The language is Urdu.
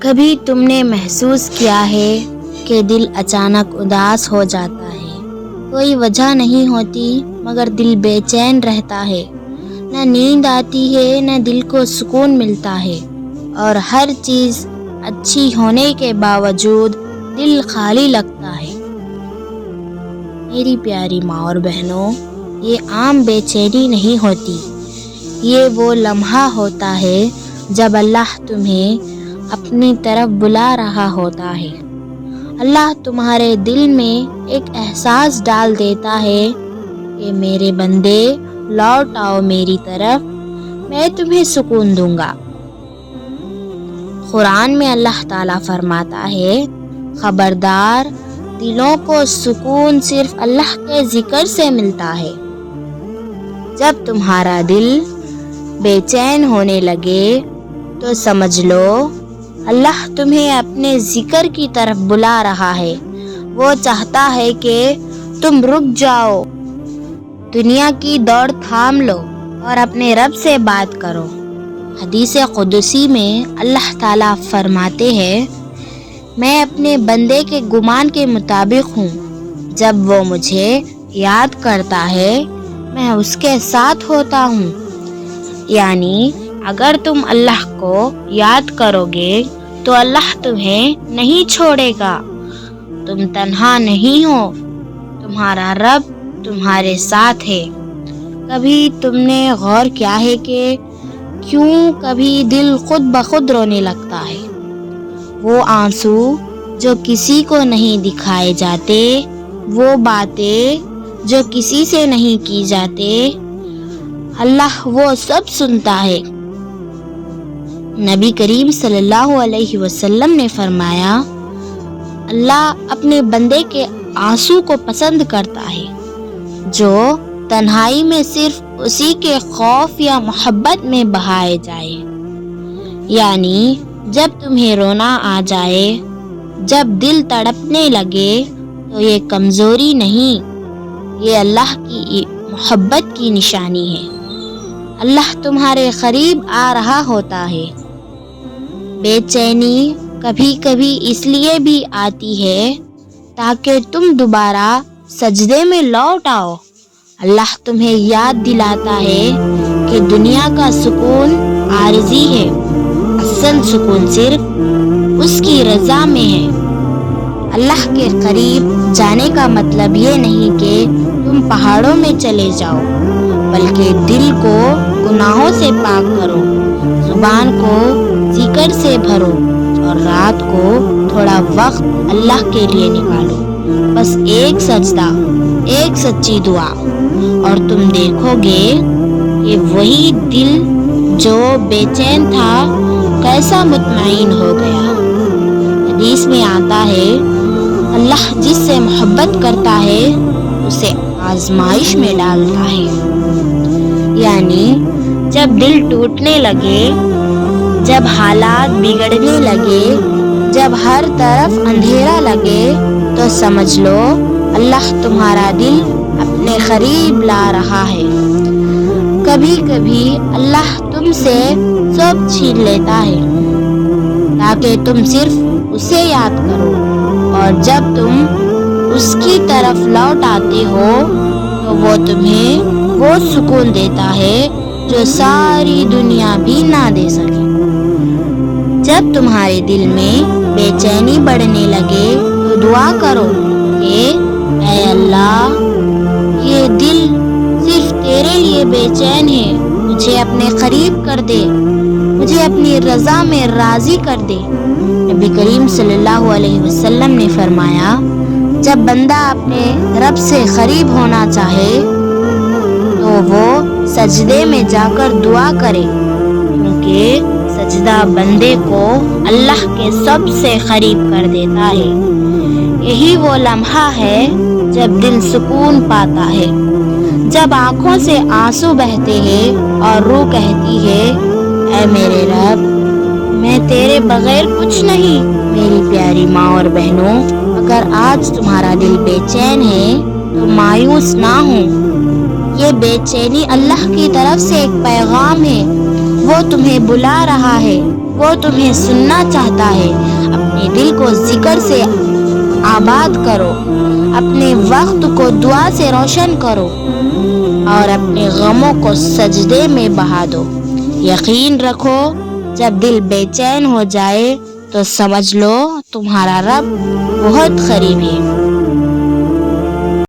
کبھی تم نے محسوس کیا ہے کہ دل اچانک اداس ہو جاتا ہے؟ کوئی وجہ نہیں ہوتی مگر دل بے چین رہتا ہے، نہ نیند آتی ہے نہ دل کو سکون ملتا ہے، اور ہر چیز اچھی ہونے کے باوجود دل خالی لگتا ہے۔ میری پیاری ماں اور بہنوں، یہ عام بے چینی نہیں ہوتی، یہ وہ لمحہ ہوتا ہے جب اللہ تمہیں اپنی طرف بلا رہا ہوتا ہے۔ اللہ تمہارے دل میں ایک احساس ڈال دیتا ہے کہ میرے بندے لوٹ آؤ میری طرف، میں تمہیں سکون دوں گا۔ قرآن میں اللہ تعالیٰ فرماتا ہے، خبردار، دلوں کو سکون صرف اللہ کے ذکر سے ملتا ہے۔ جب تمہارا دل بے چین ہونے لگے تو سمجھ لو اللہ تمہیں اپنے ذکر کی طرف بلا رہا ہے۔ وہ چاہتا ہے کہ تم رک جاؤ، دنیا کی دوڑ تھام لو اور اپنے رب سے بات کرو۔ حدیث قدسی میں اللہ تعالیٰ فرماتے ہیں، میں اپنے بندے کے گمان کے مطابق ہوں، جب وہ مجھے یاد کرتا ہے میں اس کے ساتھ ہوتا ہوں۔ یعنی اگر تم اللہ کو یاد کرو گے تو اللہ تمہیں نہیں چھوڑے گا، تم تنہا نہیں ہو، تمہارا رب تمہارے ساتھ ہے۔ کبھی تم نے غور کیا ہے کہ کیوں کبھی دل خود بخود رونے لگتا ہے؟ وہ آنسو جو کسی کو نہیں دکھائے جاتے، وہ باتیں جو کسی سے نہیں کی جاتے، اللہ وہ سب سنتا ہے۔ نبی کریم صلی اللہ علیہ وسلم نے فرمایا، اللہ اپنے بندے کے آنسو کو پسند کرتا ہے جو تنہائی میں صرف اسی کے خوف یا محبت میں بہائے جائے۔ یعنی جب تمہیں رونا آ جائے، جب دل تڑپنے لگے تو یہ کمزوری نہیں، یہ اللہ کی محبت کی نشانی ہے۔ اللہ تمہارے قریب آ رہا ہوتا ہے۔ بے چینی کبھی کبھی اس لیے بھی آتی ہے تاکہ تم دوبارہ سجدے میں لوٹ آؤ۔ اللہ تمہیں یاد دلاتا ہے کہ دنیا کا سکون عارضی ہے، اصل سکون صرف اس کی رضا میں ہے۔ اللہ کے قریب جانے کا مطلب یہ نہیں کہ تم پہاڑوں میں چلے جاؤ، بلکہ دل کو گناہوں سے پاک کرو، زبان کو ذکر سے بھرو اور رات کو تھوڑا وقت اللہ کے لیے نکالو، بس ایک سجدہ، ایک سچی دعا، اور تم دیکھو گے کہ وہی دل جو بے چین تھا کیسا مطمئن ہو گیا۔ حدیث میں آتا ہے، اللہ جس سے محبت کرتا ہے اسے آزمائش میں ڈالتا ہے۔ یعنی جب دل ٹوٹنے لگے، جب حالات بگڑنے لگے، جب ہر طرف اندھیرا لگے تو سمجھ لو اللہ تمہارا دل اپنے قریب لا رہا ہے۔ کبھی کبھی اللہ تم سے سب چھین لیتا ہے تاکہ تم صرف اسے یاد کرو، اور جب تم اس کی طرف لوٹ آتے ہو تو وہ تمہیں وہ سکون دیتا ہے جو ساری دنیا بھی نہ دے سکے۔ جب تمہارے دل میں بے چینی بڑھنے لگے تو دعا کرو کہ اے اللہ، یہ دل صرف تیرے لیے بے چین ہے، مجھے اپنے قریب کر دے، مجھے اپنی رضا میں راضی کر دے۔ نبی کریم صلی اللہ علیہ وسلم نے فرمایا، جب بندہ اپنے رب سے قریب ہونا چاہے تو وہ سجدے میں جا کر دعا کرے، کیونکہ سجدہ بندے کو اللہ کے سب سے قریب کر دیتا ہے۔ یہی وہ لمحہ ہے جب دل سکون پاتا ہے، جب آنکھوں سے آنسو بہتے ہیں اور روح کہتی ہے، اے میرے رب، میں تیرے بغیر کچھ نہیں۔ میری پیاری ماں اور بہنوں، اگر آج تمہارا دل بے چین ہے تو مایوس نہ ہو، یہ بے چینی اللہ کی طرف سے ایک پیغام ہے، وہ تمہیں بلا رہا ہے، وہ تمہیں سننا چاہتا ہے۔ اپنے دل کو ذکر سے آباد کرو، اپنے وقت کو دعا سے روشن کرو اور اپنے غموں کو سجدے میں بہا دو۔ یقین رکھو جب دل بے چین ہو جائے تو سمجھ لو تمہارا رب بہت قریب ہے۔